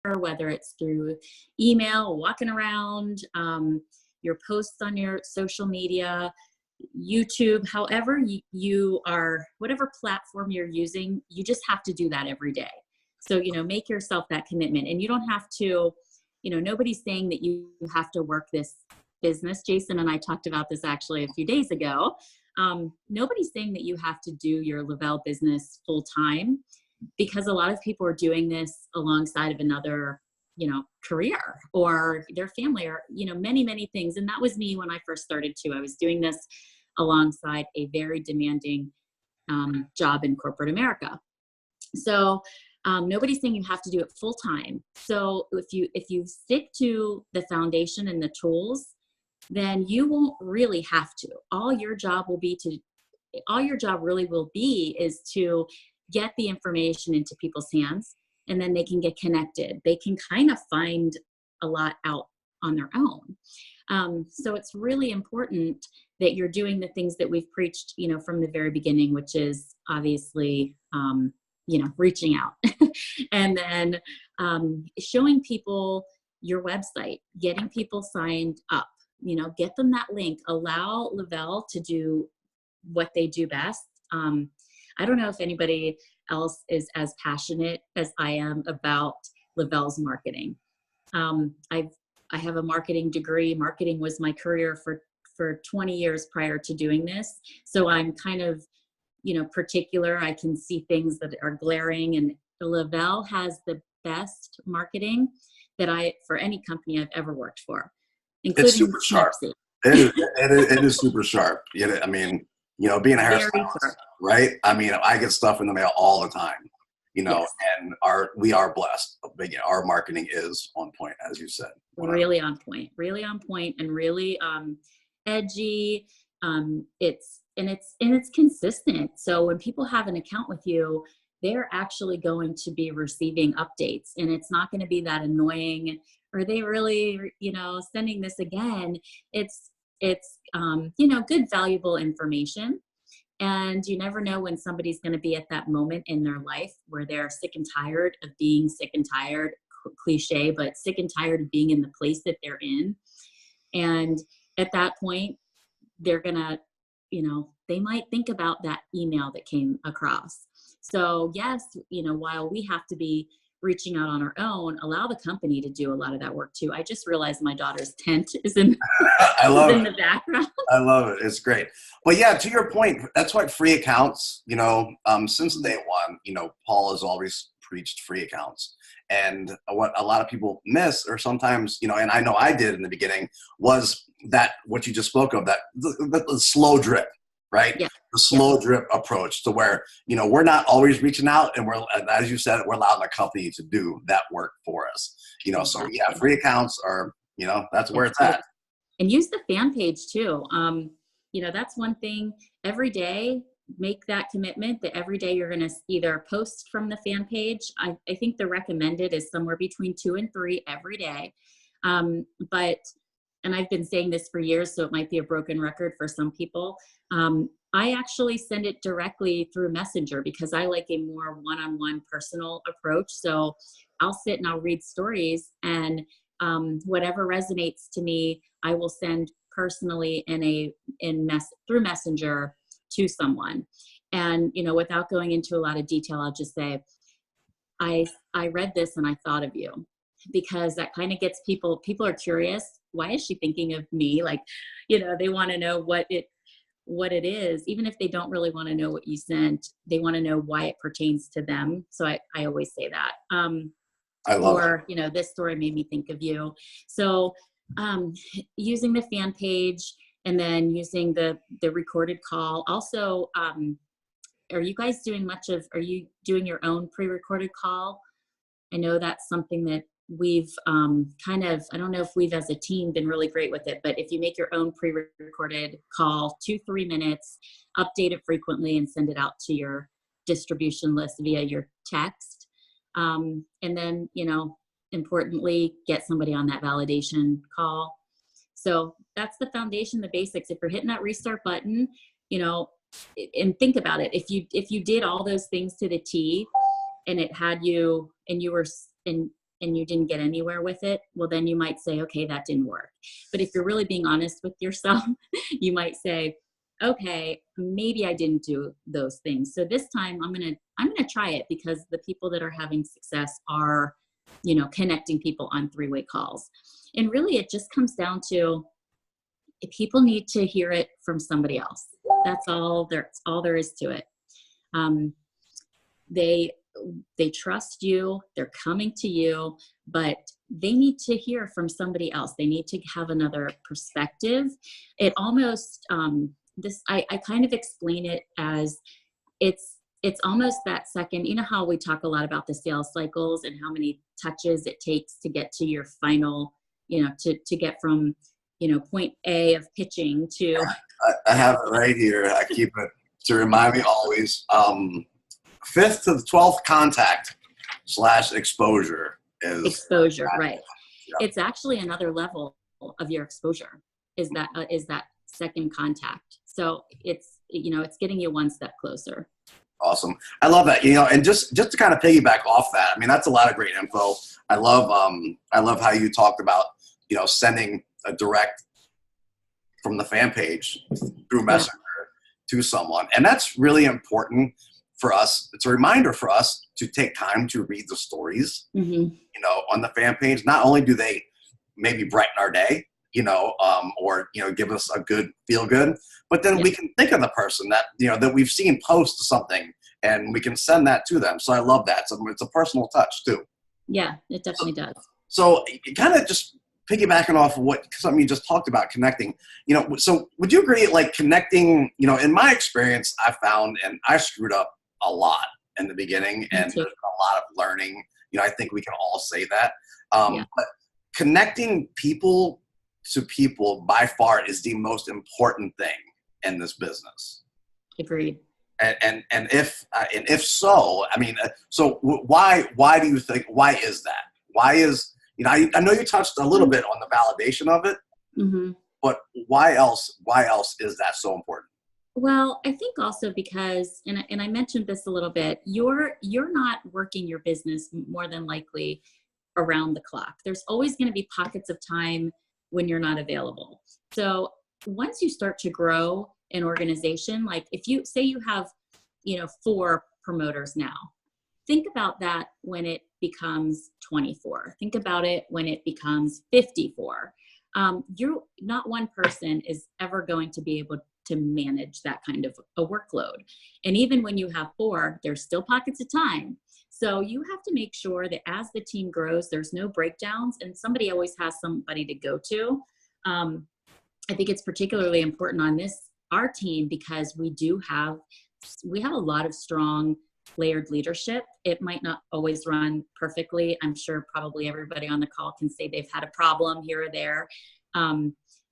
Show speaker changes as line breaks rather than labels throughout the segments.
whether it's through email, walking around, your posts on your social media, YouTube, however you are, whatever platform you're using, you just have to do that every day. So, make yourself that commitment, and you don't have to, nobody's saying that you have to work this business. Jason and I talked about this actually a few days ago. Nobody's saying that you have to do your Lavelle business full time, because a lot of people are doing this alongside of another, career or their family, or, many, many things. And that was me when I first started too. I was doing this alongside a very demanding job in corporate America. So nobody's saying you have to do it full time. So if you stick to the foundation and the tools, then you won't really have to. All your job really will be is to get the information into people's hands, and then they can get connected. They can kind of find a lot out on their own. So it's really important that you're doing the things that we've preached, from the very beginning, which is obviously, reaching out and then showing people your website, getting people signed up, get them that link, allow Lavelle to do what they do best. I don't know if anybody else is as passionate as I am about Lavelle's marketing. I have a marketing degree. Marketing was my career for 20 years prior to doing this. So I'm kind of, particular. I can see things that are glaring, and Lavelle has the best marketing for any company I've ever worked for, including
it's super sharp. It is super sharp. I mean, being a hairstylist, right? I mean, I get stuff in the mail all the time, yes. And we are blessed. Our marketing is on point, as you said.
Really on point, and really edgy. It's consistent. So when people have an account with you, they're actually going to be receiving updates, and it's not going to be that annoying. Are they really, sending this again? It's good, valuable information. And you never know when somebody's going to be at that moment in their life where they're sick and tired of being sick and tired, cliche, but sick and tired of being in the place that they're in. And at that point, they're going to, they might think about that email that came across. So yes, while we have to be reaching out on our own, allow the company to do a lot of that work too. I just realized my daughter's tent is in, the background.
I love it. It's great. But yeah, to your point, that's why free accounts, since day one, Paul has always preached free accounts. And what a lot of people miss, or sometimes, and I know I did in the beginning, was that what you just spoke of, that the slow drip, right?
Yeah.
The slow drip approach to where, we're not always reaching out, and as you said, we're allowing the company to do that work for us. So yeah, free accounts are, that's where it's at.
And use the fan page too. That's one thing. Every day, make that commitment that every day you're going to either post from the fan page. I think the recommended is somewhere between 2 and 3 every day. And I've been saying this for years, so it might be a broken record for some people. I actually send it directly through Messenger because I like a more one-on-one personal approach. So I'll sit and I'll read stories, and whatever resonates to me, I will send personally through Messenger to someone. And, without going into a lot of detail, I'll just say, I read this and I thought of you, because that kind of gets people are curious. Why is she thinking of me? Like, they want to know what it is. Even if they don't really want to know what you sent, they want to know why it pertains to them. So I always say that.
I love
it. This story made me think of you. So using the fan page, and then using the recorded call. Also, are you guys doing are you doing your own pre-recorded call? I know that's something that we've I don't know if we've as a team been really great with it, but if you make your own pre-recorded call, 2-3 minutes, update it frequently and send it out to your distribution list via your text. And then, importantly, get somebody on that validation call. So that's the foundation, the basics. If you're hitting that restart button, and think about it. If you did all those things to the T, and it had you, and you were, and and you didn't get anywhere with it, well, then you might say, okay, that didn't work. But if you're really being honest with yourself, you might say, okay, maybe I didn't do those things. So this time I'm going to try it, because the people that are having success are, connecting people on three-way calls. And really it just comes down to, if people need to hear it from somebody else. That's all there is to it. They trust you, they're coming to you, but they need to hear from somebody else. They need to have another perspective. It almost, I kind of explain it as it's almost that second, how we talk a lot about the sales cycles and how many touches it takes to get to your final, to get from, point A of pitching to.
I have it right here. I keep it to remind me always. 5th to the 12th contact / exposure is
exposure, right?
Yeah.
It's actually another level of your exposure is that second contact. So it's getting you one step closer.
Awesome. I love that. And just to kind of piggyback off that, I mean, that's a lot of great info. I love how you talked about, sending a direct from the fan page through Messenger to someone. And that's really important for us. It's a reminder for us to take time to read the stories, on the fan page. Not only do they maybe brighten our day, or, give us a good feel good, but then we can think of the person that, that we've seen post something, and we can send that to them. So I love that. So it's a personal touch too.
Yeah, it definitely does.
So kind of just piggybacking off of something you just talked about, connecting, so would you agree, like connecting, in my experience, I found, and I screwed up a lot in the beginning, and there's a lot of learning, I think we can all say that. But connecting people to people by far is the most important thing in this business.
Agreed.
And if so, I mean, so why do you think, why is that? Why is, I know you touched a little bit on the validation of it, but why else is that so important?
Well, I think also because, and I mentioned this a little bit, you're not working your business more than likely around the clock. There's always going to be pockets of time when you're not available. So once you start to grow an organization, like if you say you have, 4 promoters now, think about that when it becomes 24. Think about it when it becomes 54. Not one person is ever going to be able to manage that kind of a workload. And even when you have 4, there's still pockets of time. So you have to make sure that as the team grows, there's no breakdowns, and somebody always has somebody to go to. I think it's particularly important on our team, because we have a lot of strong layered leadership. It might not always run perfectly. I'm sure probably everybody on the call can say they've had a problem here or there.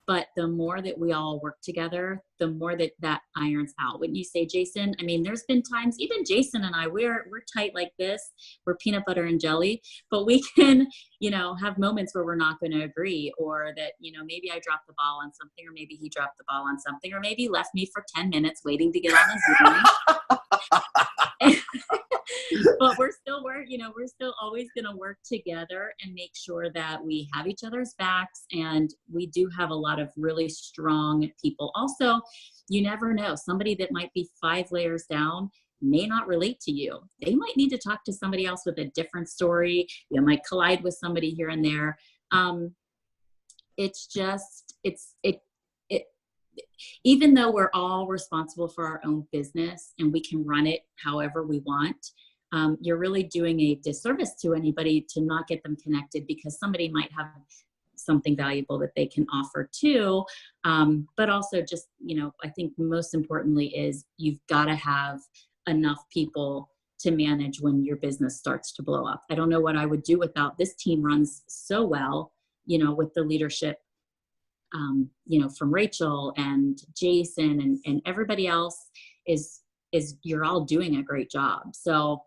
But the more that we all work together, the more that irons out. Wouldn't you say, Jason? I mean, there's been times, even Jason and I, we're tight like this. We're peanut butter and jelly, but we can, have moments where we're not going to agree, or that, maybe I dropped the ball on something, or maybe he dropped the ball on something, or maybe left me for 10 minutes waiting to get on a Zoom. But we're still always going to work together and make sure that we have each other's backs. And we do have a lot of really strong people. Also, you never know, somebody that might be 5 layers down may not relate to you. They might need to talk to somebody else with a different story. You might collide with somebody here and there. Even though we're all responsible for our own business and we can run it however we want, you're really doing a disservice to anybody to not get them connected, because somebody might have something valuable that they can offer too. But also just, I think most importantly is you've got to have enough people to manage when your business starts to blow up. I don't know what I would do without this team. Runs so well, with the leadership, from Rachel and Jason and everybody else is you're all doing a great job. So,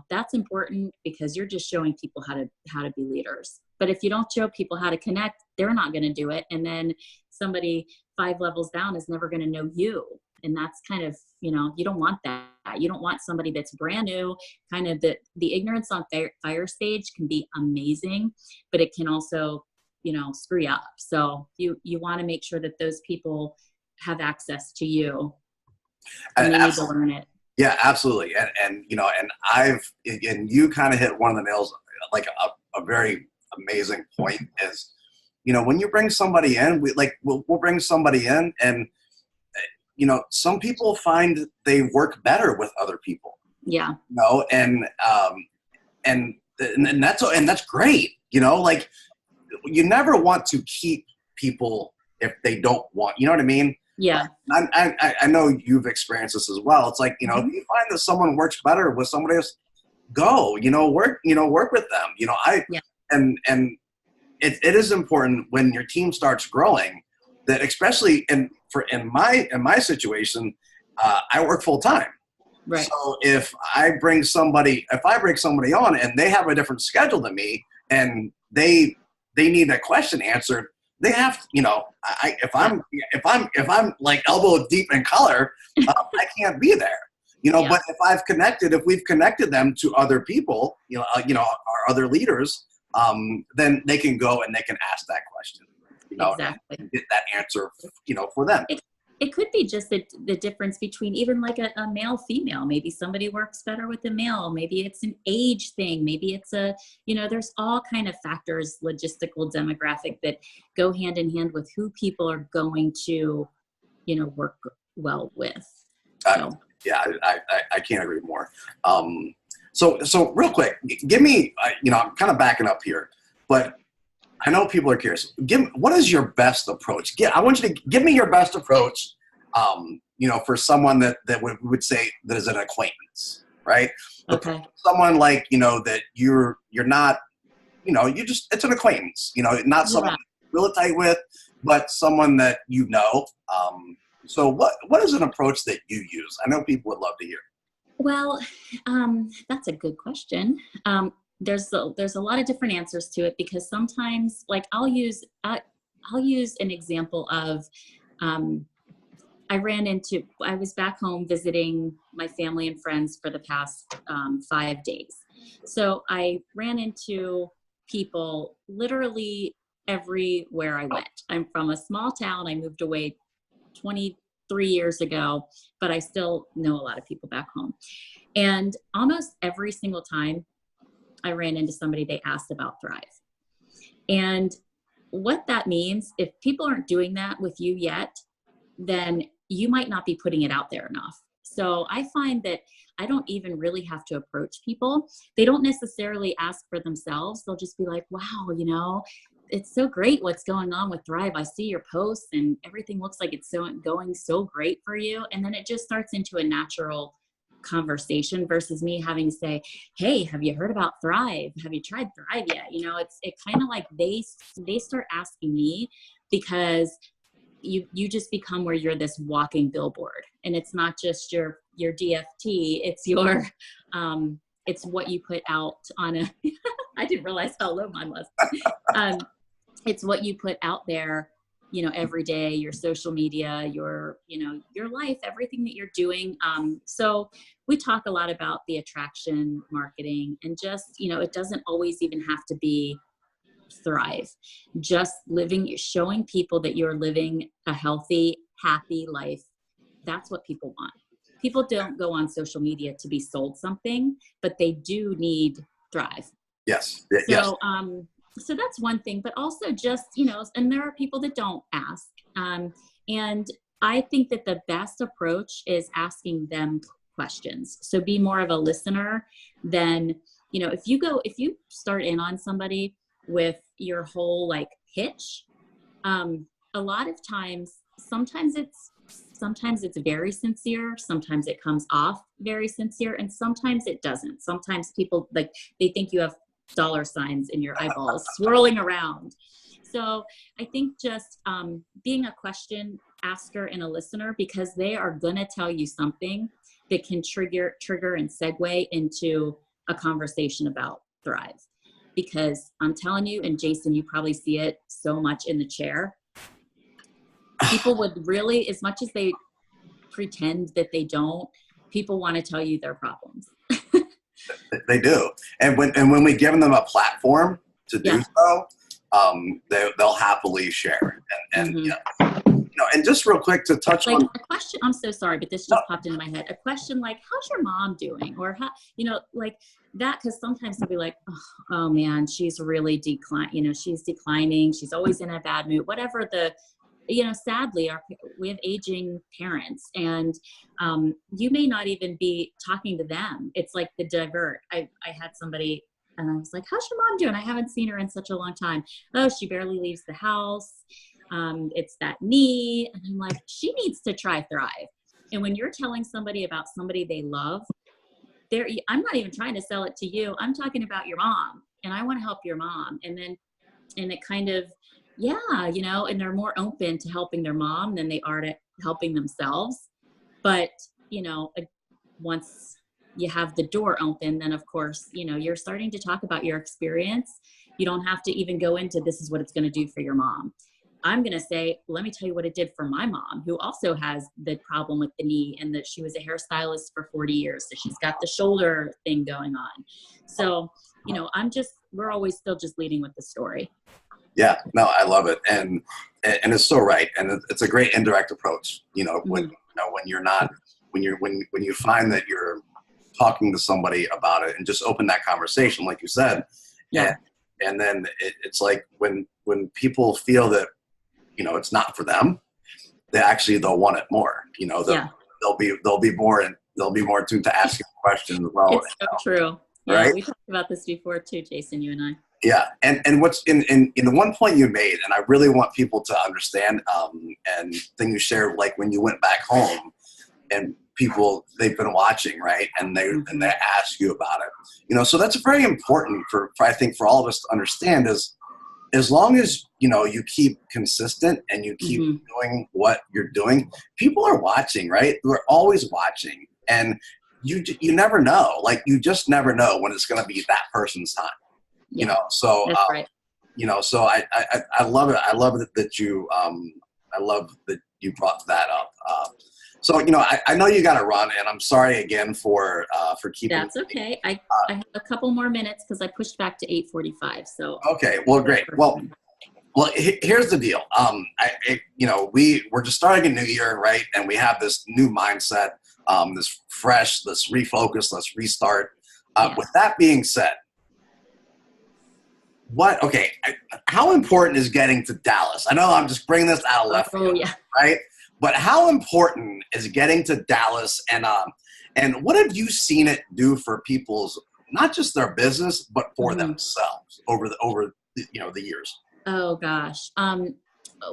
that's important, because you're just showing people how to be leaders. But if you don't show people how to connect, they're not going to do it. And then somebody 5 levels down is never going to know you. And that's kind of, you don't want that. You don't want somebody that's brand new. Kind of the ignorance on fire stage can be amazing, but it can also, screw you up. So you want to make sure that those people have access to you, and you need to learn it.
Yeah, absolutely. And you kind of hit one of the nails, like a very amazing point is, when you bring somebody in, we'll bring somebody in, and some people find they work better with other people.
Yeah.
And that's great. Like, you never want to keep people if they don't want, you know what I mean?
Yeah.
I know you've experienced this as well. It's like, if you find that someone works better with somebody else, go, work with them.
Yeah.
And it is important when your team starts growing that, especially in my situation, I work full time.
Right.
So if I bring somebody on and they have a different schedule than me, and they need a question answered, they have to, if I'm like elbow deep in color, I can't be there,
Yeah.
But if we've connected them to other people, our other leaders, then they can go and they can ask that question,
Exactly.
and get that answer, for them.
It could be just the difference between even like a male female. Maybe somebody works better with a male. Maybe it's an age thing. Maybe it's there's all kind of factors, logistical, demographic, that go hand in hand with who people are going to, work well with. So.
Yeah, I can't agree more. So real quick, give me, I'm kind of backing up here, but I know people are curious. What is your best approach? I want you to give me your best approach, for someone that we would say that is an acquaintance, right?
Okay.
Someone like, that you're not, it's an acquaintance, not someone you're really tight with, but someone that so what is an approach that you use? I know people would love to hear.
Well, that's a good question. There's a lot of different answers to it, because sometimes, like, I'll use an example of, I was back home visiting my family and friends for the past 5 days. So I ran into people literally everywhere I went. I'm from a small town. I moved away 23 years ago, but I still know a lot of people back home. And almost every single time I ran into somebody, they asked about Thrive. And what that means, if people aren't doing that with you yet, then you might not be putting it out there enough. So I find that I don't even really have to approach people. They don't necessarily ask for themselves. They'll just be like, wow, it's so great what's going on with Thrive. I see your posts and everything looks like it's going so great for you. And then it just starts into a natural conversation versus me having to say, hey, have you heard about Thrive? Have you tried Thrive yet? It kind of like they start asking me, because you just become where you're this walking billboard, and it's not just your DFT, it's your it's what you put out on a I didn't realize how low mine was. It's what you put out there, every day, your social media, your life, everything that you're doing. So we talk a lot about the attraction marketing, and just, it doesn't always even have to be Thrive. Just showing people that you're living a healthy, happy life. That's what people want. People don't go on social media to be sold something, but they do need Thrive.
Yes.
So,
yes.
So that's one thing, but also just, and there are people that don't ask. And I think that the best approach is asking them questions. So be more of a listener than, if you start in on somebody with your whole like pitch, a lot of times, sometimes it's very sincere. Sometimes it comes off very sincere, and sometimes it doesn't. Sometimes people they think you have dollar signs in your eyeballs swirling around. So I think just being a question asker and a listener, because they are going to tell you something that can trigger and segue into a conversation about Thrive. Because I'm telling you, and Jason, you probably see it so much in the chair, people would really, as much as they pretend that they don't, people want to tell you their problems.
They do. And when we give them a platform to do so, they'll happily share. And
Mm-hmm.
And just real quick to touch
like
on
a question, I'm so sorry, but this just popped into my head. A question like, how's your mom doing? Or how, like that, because sometimes they'll be like, oh man, she's really she's declining. She's always in a bad mood, whatever sadly, we have aging parents, and you may not even be talking to them. It's like the divert. I had somebody, and I was like, how's your mom doing? I haven't seen her in such a long time. Oh, she barely leaves the house. It's that knee. And I'm like, she needs to try Thrive. And when you're telling somebody about somebody they love, I'm not even trying to sell it to you. I'm talking about your mom, and I want to help your mom. And it kind of, and they're more open to helping their mom than they are to helping themselves. But, once you have the door open, then of course, you're starting to talk about your experience. You don't have to even go into, this is what it's going to do for your mom. I'm going to say, let me tell you what it did for my mom, who also has the problem with the knee, and that she was a hairstylist for 40 years. So she's got the shoulder thing going on. So, we're always still just leading with the story.
Yeah, no, I love it. And it's so right. And it's a great indirect approach, when you find that you're talking to somebody about it and just open that conversation, like you said.
Yeah.
And then it's like when people feel that, it's not for them, they'll want it more, they'll be more tuned to asking questions. Well,
it's so true. Yeah.
Right?
We talked about this before too, Jason, you and I.
Yeah. And what's in the one point you made, and I really want people to understand, and then you shared, like when you went back home and people, they've been watching, right? And they ask you about it, so that's very important for I think for all of us to understand is, as long as, you keep consistent and you keep doing what you're doing, people are watching, right? They're always watching. And you never know, like you just never know when it's going to be that person's time. So
that's right.
So I love it. I love that you I love that you brought that up. So I know you got to run, and I'm sorry again for keeping.
That's okay. I have a couple more minutes because I pushed back to 8:45. So
okay, well, great. Well, here's the deal. We're just starting a new year, right? And we have this new mindset, this fresh, let's refocus, let's restart. With that being said, how important is getting to Dallas? I know I'm just bringing this out of left field, right? But how important is getting to Dallas, and what have you seen it do for people's, not just their business, but for themselves over the years?
Oh gosh.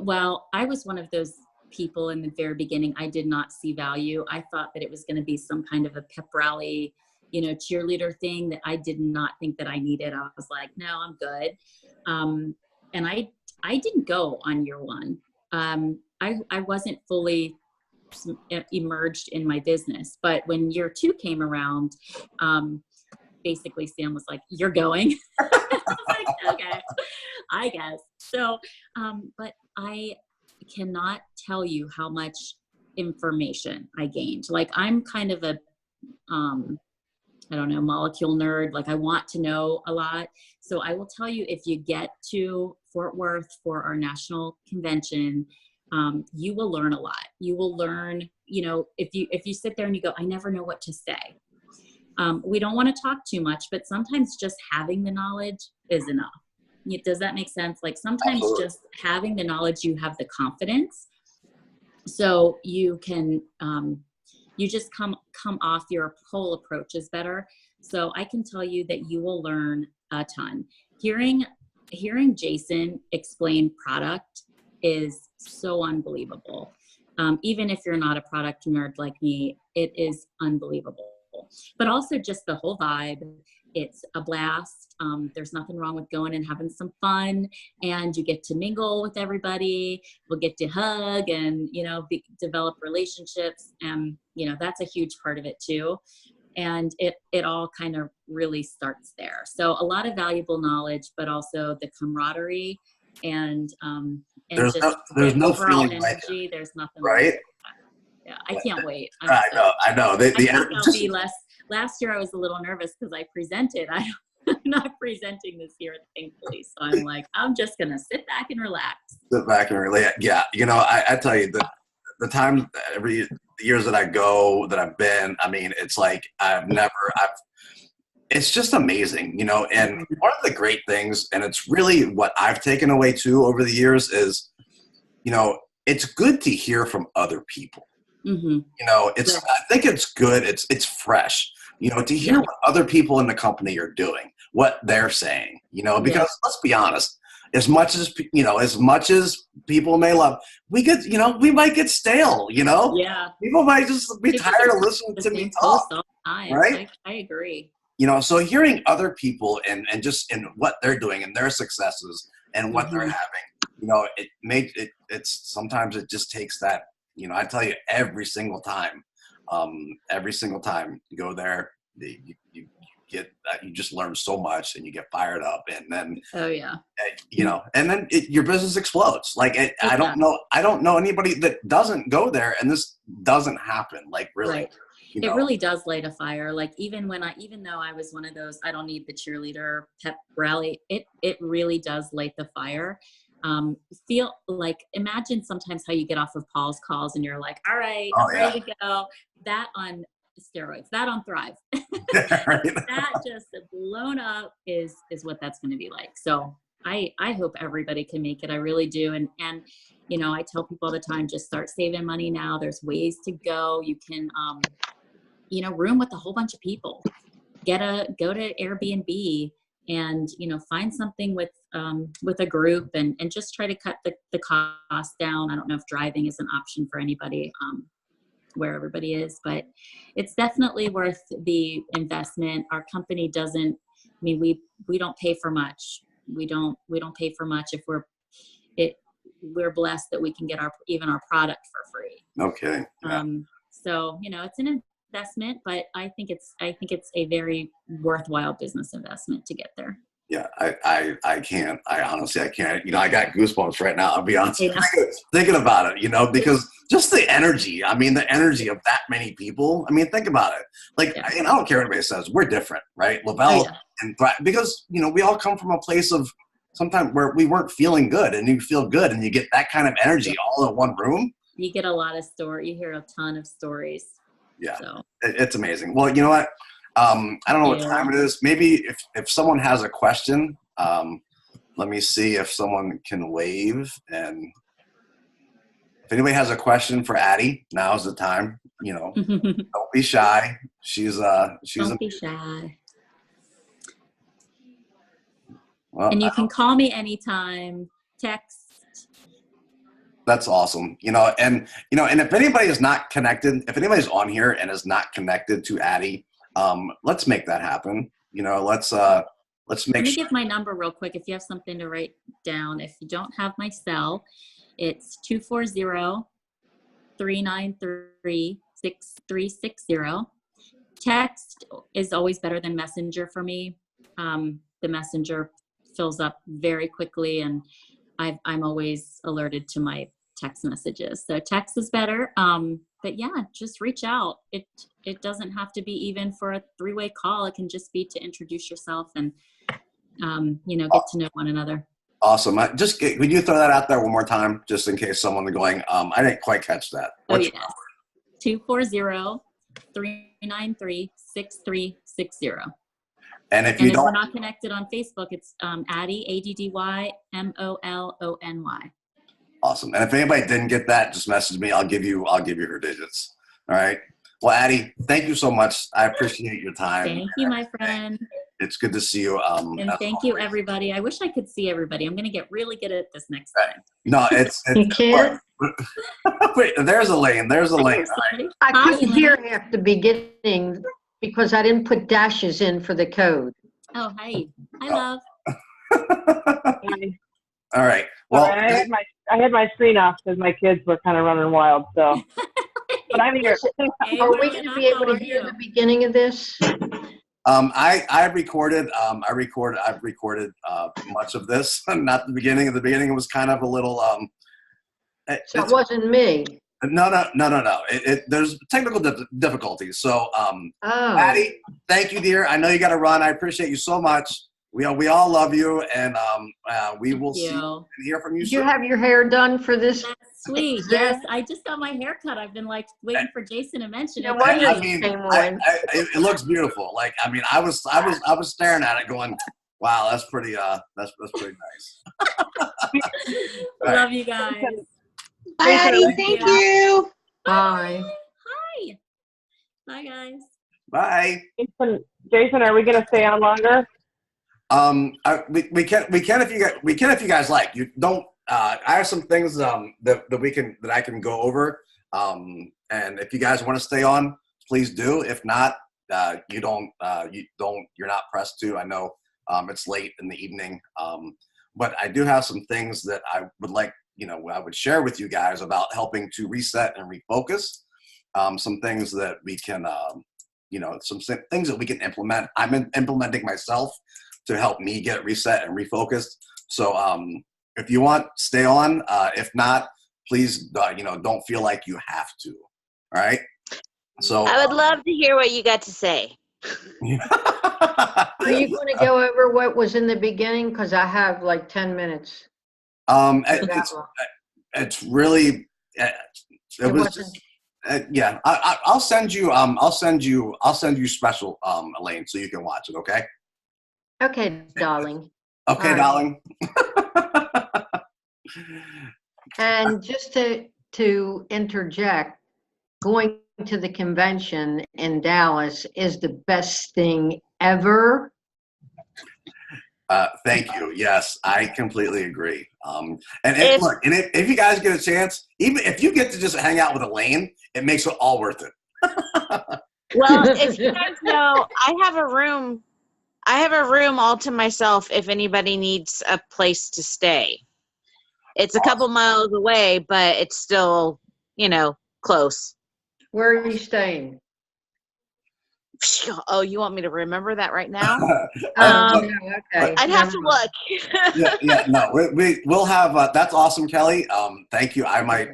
Well, I was one of those people in the very beginning. I did not see value. I thought that it was going to be some kind of a pep rally, cheerleader thing that I did not think that I needed. I was like, no, I'm good. And I didn't go on year one. I wasn't fully emerged in my business, but when year two came around, basically Sam was like, you're going. I was like, okay, I guess. So, but I cannot tell you how much information I gained. Like I'm kind of a, I don't know, molecule nerd. Like I want to know a lot. So I will tell you, if you get to Fort Worth for our national convention, you will learn a lot. You will learn, if you sit there and you go, I never know what to say. We don't want to talk too much, but sometimes just having the knowledge is enough. Does that make sense? Like sometimes
Absolutely.
Just having the knowledge, you have the confidence. So you can, you just come off, your whole approach is better. So I can tell you that you will learn a ton. Hearing Jason explain product is so unbelievable. Even if you're not a product nerd like me, it is unbelievable. But also just the whole vibe. It's a blast. There's nothing wrong with going and having some fun, and you get to mingle with everybody. We'll get to hug and, develop relationships. And, that's a huge part of it too. And it all kind of really starts there. So a lot of valuable knowledge, but also the camaraderie and
There's
just
no
overall
feeling
energy.
like it,
there's nothing
right?
like that. Yeah, I can't wait.
I know.
I think I'll be less. Last year I was a little nervous because I presented. I'm not presenting this year, thankfully. So I'm like, I'm just gonna sit back and relax.
Sit back and relax. Yeah, you know, I tell you, the times, the years that I go, that I've been, I mean, it's like it's just amazing, you know. And one of the great things, and it's really what I've taken away too over the years, is, you know, it's good to hear from other people.
Mm-hmm.
You know, I think it's good. It's fresh, you know, to hear what other people in the company are doing, what they're saying, you know, because let's be honest, as much as people may love, we might get stale, you know.
Yeah.
People might just be tired of listening to me talk.
All the time.
Right?
I agree.
You know, so hearing other people and just in what they're doing and their successes and what they're having, you know, it's sometimes it just takes that, you know. I tell you, every single time you go there, you get you just learn so much and you get fired up, and then you know, and then your business explodes. Like I don't know anybody that doesn't go there and this doesn't happen. Like really.
Right.
You know?
It really does light a fire. Like even though I was one of those, I don't need the cheerleader pep rally, it really does light the fire. Feel like, imagine sometimes how you get off of Paul's calls and you're like, all right, I'm ready to go. That on steroids, that on Thrive. That just blown up is what that's going to be like. So I hope everybody can make it. I really do. And you know, I tell people all the time, just start saving money now. There's ways to go. You can, you know, room with a whole bunch of people. Go to Airbnb and, you know, find something with a group and just try to cut the cost down. I don't know if driving is an option for anybody where everybody is, but it's definitely worth the investment. Our company doesn't, I mean, we don't pay for much. We don't pay for much if we're blessed that we can get even our product for free.
Okay. Yeah.
So, you know, it's an investment, but I think it's a very worthwhile business investment to get there.
Yeah, I honestly, I can't, you know, I got goosebumps right now. I'll be honest, thinking about it, you know, because just the energy, I mean, the energy of that many people. I mean, think about it. Like, I don't care what anybody says, we're different, right? Lavelle and because, you know, we all come from a place of sometimes where we weren't feeling good, and you feel good and you get that kind of energy all in one room.
You get a lot of you hear a ton of stories.
Yeah,
so.
It's amazing. Well, you know what? I don't know what time it is. Maybe if someone has a question, let me see if someone can wave. And if anybody has a question for Addy, now's the time. You know, don't be shy. She's don't
be shy.
Well,
and you can call me anytime. Text.
That's awesome. You know, and if anybody is not connected, if anybody's on here and is not connected to Addy, let's make that happen. You know, let's make
Let me give my number real quick if you have something to write down. If you don't have my cell, it's 240-393-6360. Text is always better than Messenger for me. The Messenger fills up very quickly, and I'm always alerted to my text messages. So text is better. But yeah, just reach out. It doesn't have to be even for a 3-way call. It can just be to introduce yourself and, you know, get to know one another.
Awesome. Would you throw that out there one more time, just in case someone's going, I didn't quite catch that. What's your number? 240-393-6360. And if
we're not connected on Facebook, it's Addy, ADDY, MOLONY.
Awesome. And if anybody didn't get that, just message me. I'll give you her digits. All right. Well, Addy, thank you so much. I appreciate your time.
Thank you, my friend.
It's good to see you.
And thank you, everybody. I wish I could see everybody. I'm going to get really good at this next time.
No, it's
you can't.
Wait, there's a lane. There's a lane.
I couldn't hear at the beginning because I didn't put dashes in for the code.
Oh, hi. Hi, love.
All right. Well,
I had my screen off because my kids were kind of running wild. So, but I'm here.
Hey,
are we going to be able to hear the beginning of this?
I recorded. I've recorded much of this. Not the beginning. At the beginning, it was kind of a little.
So it wasn't me.
No. There's technical difficulties. So,
Oh,
Addy, thank you, dear. I know you got to run. I appreciate you so much. We all love you, and we will see and hear from you
did
soon.
you have your hair done for this?
That's sweet. Yes, I just got my hair cut. I've been like waiting for Jason to mention it.
No wonder
I
you
mean,
came on.
it looks beautiful. Like, I mean, I was staring at it, going, "Wow, that's pretty. That's pretty nice."
Love you guys.
Addy, thank you.
Bye.
Hi. Bye, guys.
Bye.
Jason, are we going to stay on longer?
We can if you guys like. You don't. I have some things that I can go over. And if you guys want to stay on, please do. If not, you're not pressed to. I know it's late in the evening. But I do have some things that I would like, I would share with you guys about helping to reset and refocus. Some things that we can, some things that we can implement. I'm implementing myself to help me get reset and refocused. So if you want, stay on. If not, please, don't feel like you have to. All right. So
I would love to hear what you got to say.
Are you going to go over what was in the beginning? Because I have like 10 minutes.
It's really, yeah. I'll send you special, Elaine, so you can watch it. Okay.
Okay, darling.
Okay,
All right.
darling.
And just to interject, going to the convention in Dallas is the best thing ever.
Thank you. Yes, I completely agree. If you guys get a chance, even if you get to just hang out with Elaine, it makes it all worth it.
Well, if you guys know, I have a room all to myself if anybody needs a place to stay. It's a couple miles away, but it's still, close.
Where are you staying?
Oh, you want me to remember that right now?
Okay.
I'd have to look.
No, we'll have. That's awesome, Kelly. Thank you. I might,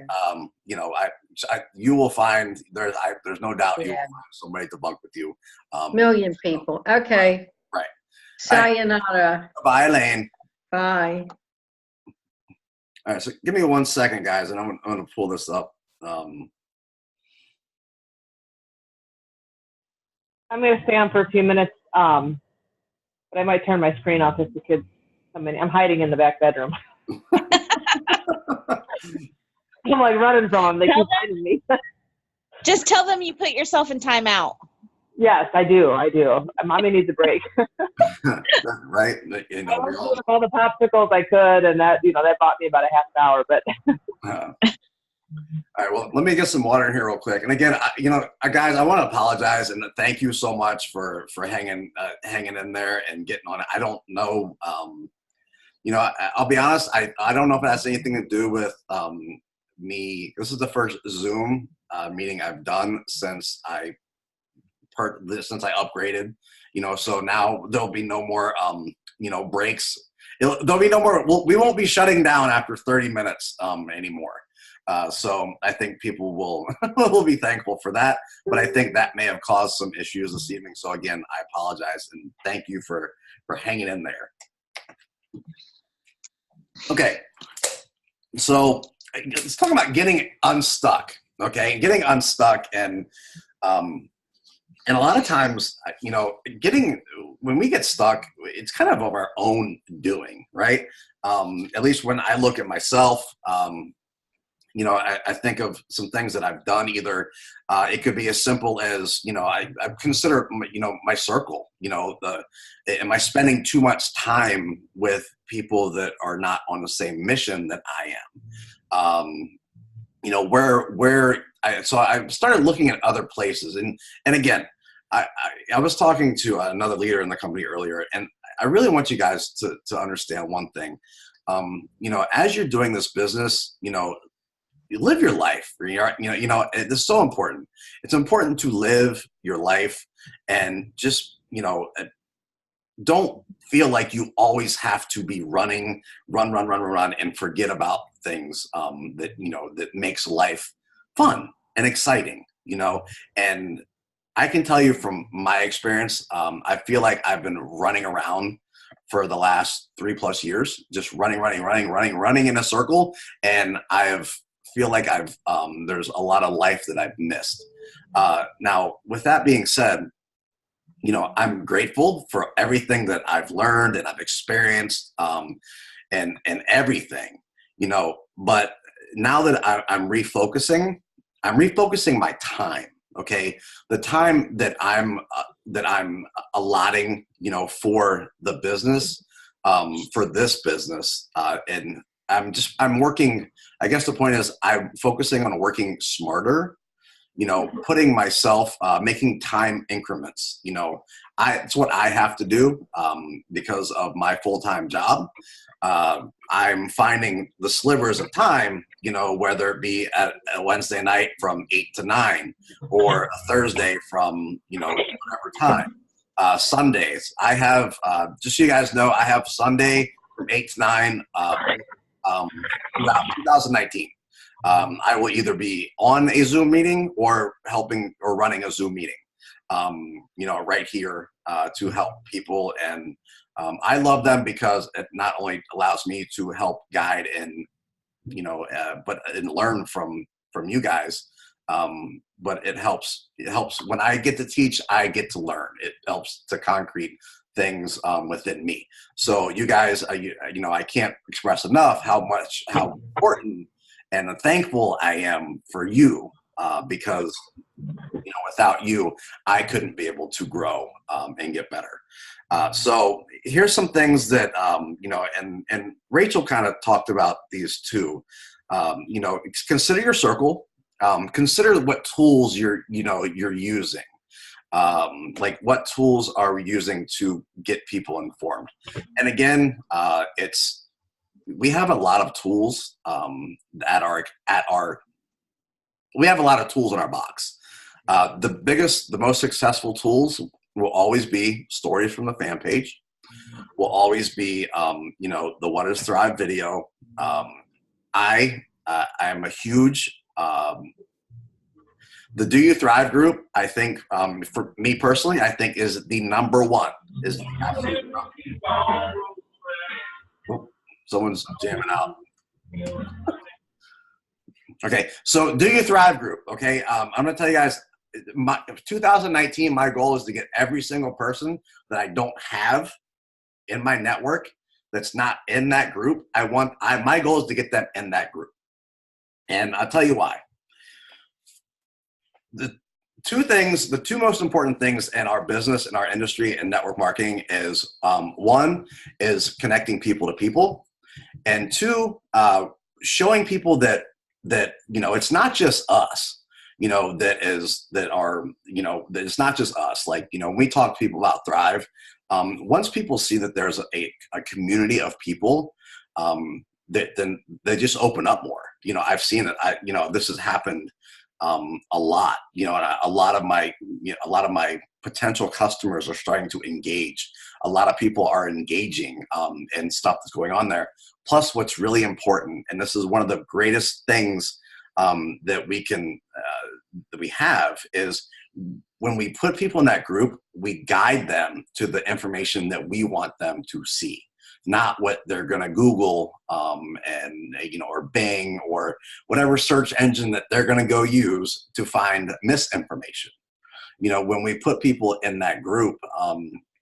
you will find there's no doubt you will find somebody to bunk with you.
Million people. Okay.
Right.
Sayonara.
Bye, Elaine.
Bye.
All right, so give me 1 second, guys, and I'm going to pull this up.
I'm going to stay on for a few minutes, but I might turn my screen off if the kids come in. I'm hiding in the back bedroom. I'm like running from them. They keep hiding me.
Just tell them you put yourself in timeout.
Yes, I do. Mommy needs a break.
Right?
I was all the popsicles I could, and that bought me about a half hour. But
all right. Well, let me get some water in here real quick. And again, guys, I want to apologize and thank you so much for hanging in there and getting on it. I don't know. I'll be honest. I don't know if it has anything to do with me. This is the first Zoom meeting I've done since I upgraded, so now there'll be no more, breaks. There'll be no more, we won't be shutting down after 30 minutes anymore. So I think people will be thankful for that, but I think that may have caused some issues this evening. So again, I apologize and thank you for hanging in there. Okay. So let's talk about getting unstuck. Okay. Getting unstuck and a lot of times, when we get stuck, it's kind of our own doing, right? At least when I look at myself, I think of some things that I've done. Either it could be as simple as, I consider, my circle, am I spending too much time with people that are not on the same mission that I am? So I started looking at other places, and again, I was talking to another leader in the company earlier, and I really want you guys to understand one thing. As you're doing this business, you live your life. It's so important. It's important to live your life, and just don't feel like you always have to be run, and forget about things that makes life fun and exciting, you know. And I can tell you from my experience, I feel like I've been running around for the last 3+ years, just running in a circle. And feel like there's a lot of life that I've missed. Now, with that being said, you know, I'm grateful for everything that I've learned and I've experienced, and everything, you know. But now that I'm refocusing my time. Okay, the time that I'm allotting, you know, for the business, for this business, and I'm working. I guess the point is I'm focusing on working smarter, you know, putting myself, making time increments. You know, it's what I have to do, because of my full-time job. I'm finding the slivers of time, you know, whether it be at a Wednesday night from 8 to 9, or a Thursday from, you know, whatever time. Sundays, I have, just so you guys know, I have Sunday from 8 to 9, throughout 2019. I will either be on a Zoom meeting or helping or running a Zoom meeting, you know, right here, to help people. And I love them because it not only allows me to help guide and, you know, and learn from you guys, but it helps when I get to teach, I get to learn. It helps to concrete things within me. So you guys, you know, I can't express enough how important and thankful I am for you, because, you know, without you, I couldn't be able to grow and get better. So here's some things that, you know, and Rachel kind of talked about these too. You know, consider your circle. Consider what tools you're using. Like what tools are we using to get people informed? And again, we have a lot of tools we have a lot of tools in our box. The most successful tools will always be stories from the fan page, will always be, you know, the What is Thrive video. I am a huge, the Do You Thrive group, I think, for me personally, I think is the number one. Oh, someone's jamming out. Okay, so Do You Thrive group, okay? I'm going to tell you guys, 2019, my goal is to get every single person that I don't have in my network that's not in that group. My goal is to get them in that group. And I'll tell you why. The two most important things in our business, in our industry, and network marketing is, one is connecting people to people, and two, showing people that you know, it's not just us, you know, that it's not just us. Like, you know, when we talk to people about Thrive, once people see that there's a community of people, then they just open up more. You know, I've seen it. You know, this has happened a lot. You know, and a lot of my potential customers are starting to engage. A lot of people are engaging in stuff that's going on there. Plus, what's really important, and this is one of the greatest things that we have, is when we put people in that group, we guide them to the information that we want them to see, not what they're going to Google and, you know, or Bing or whatever search engine that they're going to go use to find misinformation. You know, when we put people in that group,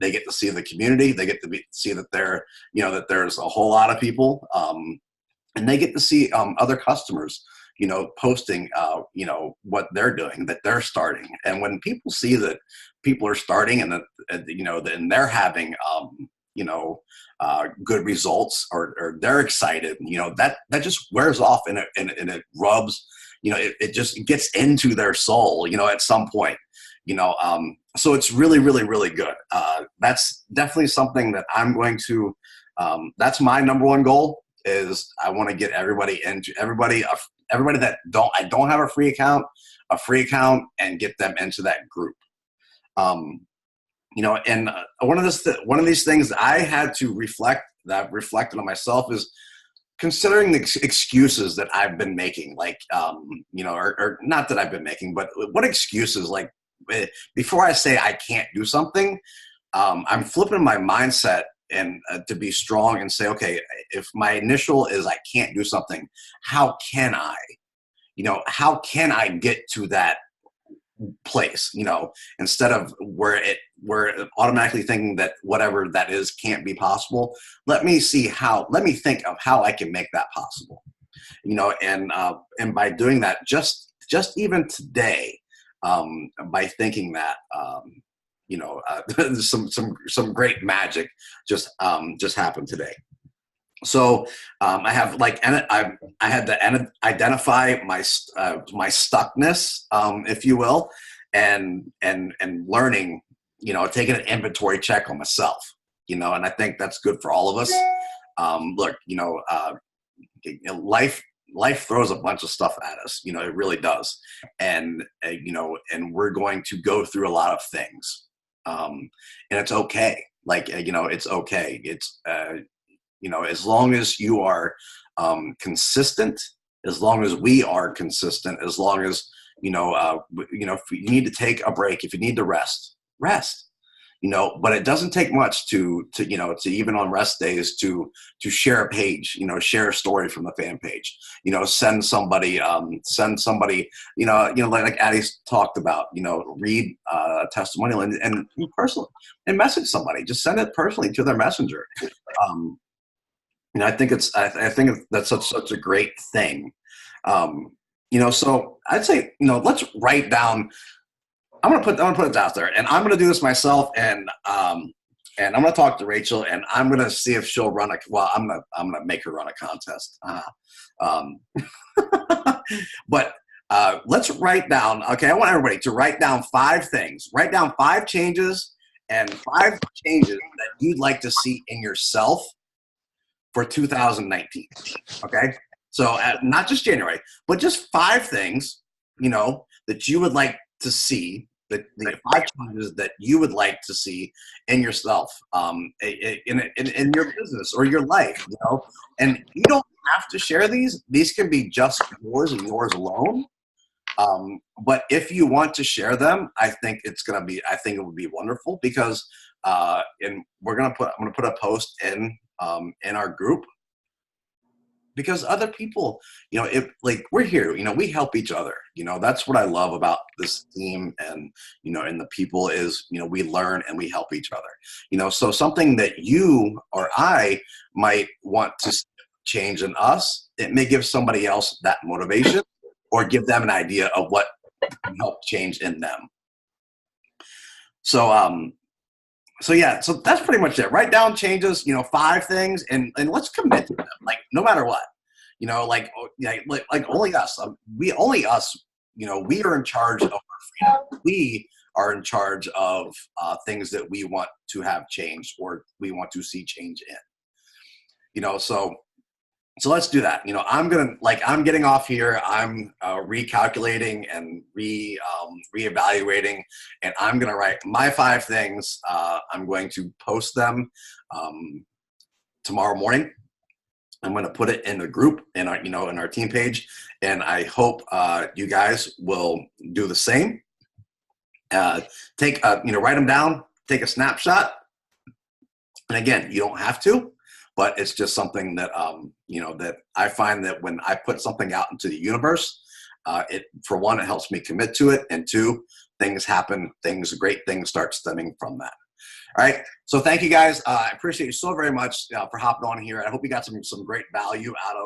they get to see the community. They get to see that that there's a whole lot of people, and they get to see other customers, you know, posting, you know, what they're doing, that they're starting. And when people see that people are starting and that, you know, then they're having, you know, good results, or they're excited, you know, that just wears off, and it rubs, you know, it just gets into their soul, you know, at some point. You know, so it's really, really, really good. That's definitely something that I'm going to, that's my number one goal, is I want to get everybody that I don't have a free account, and get them into that group. You know, and one of these things that I had to reflect, that I've reflected on myself, is considering the excuses that I've been making, like, you know, or not that I've been making, but what excuses, like, before I say I can't do something, I'm flipping my mindset and to be strong and say, okay, if my initial is I can't do something, how can I, you know, how can I get to that place, you know, instead of where we're automatically thinking that whatever that is can't be possible. Let me think of how I can make that possible, you know, and by doing that, just even today, by thinking that, you know, some great magic just happened today. So I have like, I had to identify my stuckness, if you will, and learning, you know, taking an inventory check on myself, you know, and I think that's good for all of us. Look, you know, life throws a bunch of stuff at us, you know, it really does, and you know, and we're going to go through a lot of things, and it's okay. Like, you know, it's okay. It's you know, as long as you are consistent, as long as we are consistent, as long as, you know, if you need to take a break, if you need to rest, you know, but it doesn't take much to you know, to even on rest days to share a page, you know, share a story from the fan page, you know, send somebody, you know, like Addie's talked about, you know, read a testimonial and personally, and message somebody, just send it personally to their messenger. You know, I think that's such a great thing. You know, so I'd say, you know, let's write down. I'm gonna put it out there, and I'm gonna do this myself, and I'm gonna talk to Rachel, and I'm gonna see if she'll run I'm gonna make her run a contest. But let's write down. Okay, I want everybody to write down 5 things. Write down 5 changes and 5 changes that you'd like to see in yourself for 2019. Okay, so not just January, but just 5 things, you know, that you would like to see, the 5 changes that you would like to see in yourself, in your business or your life, you know. And you don't have to share these. These can be just yours and yours alone. But if you want to share them, I think it would be wonderful, because and I'm gonna put a post in our group, because other people, you know, like we're here, you know, we help each other, you know, that's what I love about this team, and, you know, and the people is, you know, we learn and we help each other, you know. So something that you or I might want to change in us, it may give somebody else that motivation, or give them an idea of what can help change in them. So yeah, so that's pretty much it. Write down changes, you know, 5 things, and let's commit to them, like, no matter what, you know, like only us, you know, we are in charge of our freedom. We are in charge of things that we want to have changed, or we want to see change in, you know. So let's do that. You know, I'm getting off here. I'm recalculating and reevaluating, and I'm going to write my 5 things. I'm going to post them tomorrow morning. I'm going to put it in the group in our team page, and I hope you guys will do the same. Write them down, take a snapshot. And again, you don't have to, but it's just something that, you know, that I find that when I put something out into the universe, for one, it helps me commit to it. And 2, things happen, great things start stemming from that. All right. So thank you guys. I appreciate you so very much for hopping on here. I hope you got some great value out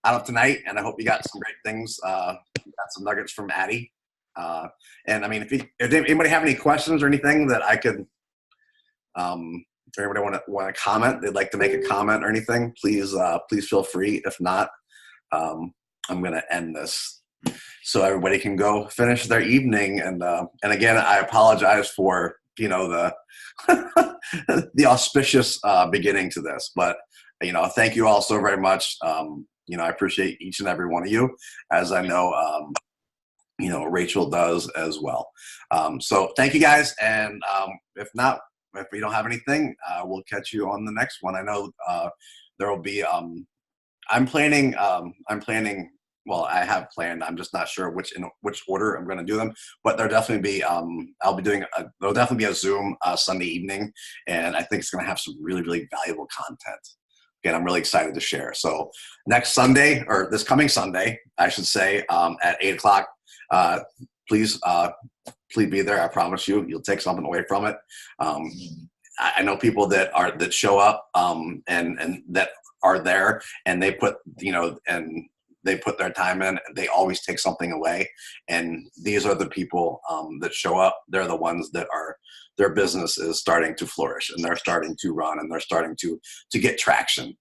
of tonight. And I hope you got some great things, got some nuggets from Addy. And I mean, if anybody have any questions or anything that I could, if anybody want to comment, they'd like to make a comment or anything, please feel free. If not, I'm going to end this so everybody can go finish their evening. And again, I apologize for, you know, the auspicious beginning to this, but, you know, thank you all so very much. You know, I appreciate each and every one of you, as I know, you know, Rachel does as well. So thank you guys. And if we don't have anything, we'll catch you on the next one. I know there will be I'm planning. Well, I have planned. I'm just not sure which order I'm going to do them. But there'll definitely be. I'll be doing. There'll definitely be a Zoom Sunday evening, and I think it's going to have some really, really valuable content. Again, I'm really excited to share. So next Sunday, or this coming Sunday, I should say, at 8 o'clock. Please be there. I promise you, you'll take something away from it. I know people that show up and that are there, and they put they put their time in. They always take something away, and these are the people that show up. They're the ones that are their business is starting to flourish, and they're starting to run, and they're starting to get traction.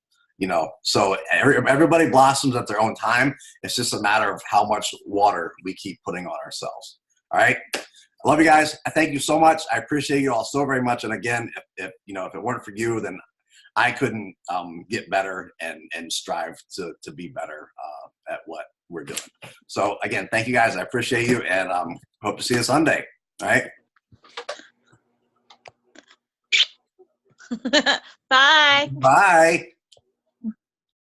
So everybody blossoms at their own time. It's just a matter of how much water we keep putting on ourselves. All right. I love you guys. I thank you so much. I appreciate you all so very much. And again, if it weren't for you, then I couldn't get better and strive to be better at what we're doing. So again, thank you guys. I appreciate you, and hope to see you Sunday. All right.
Bye.
Bye.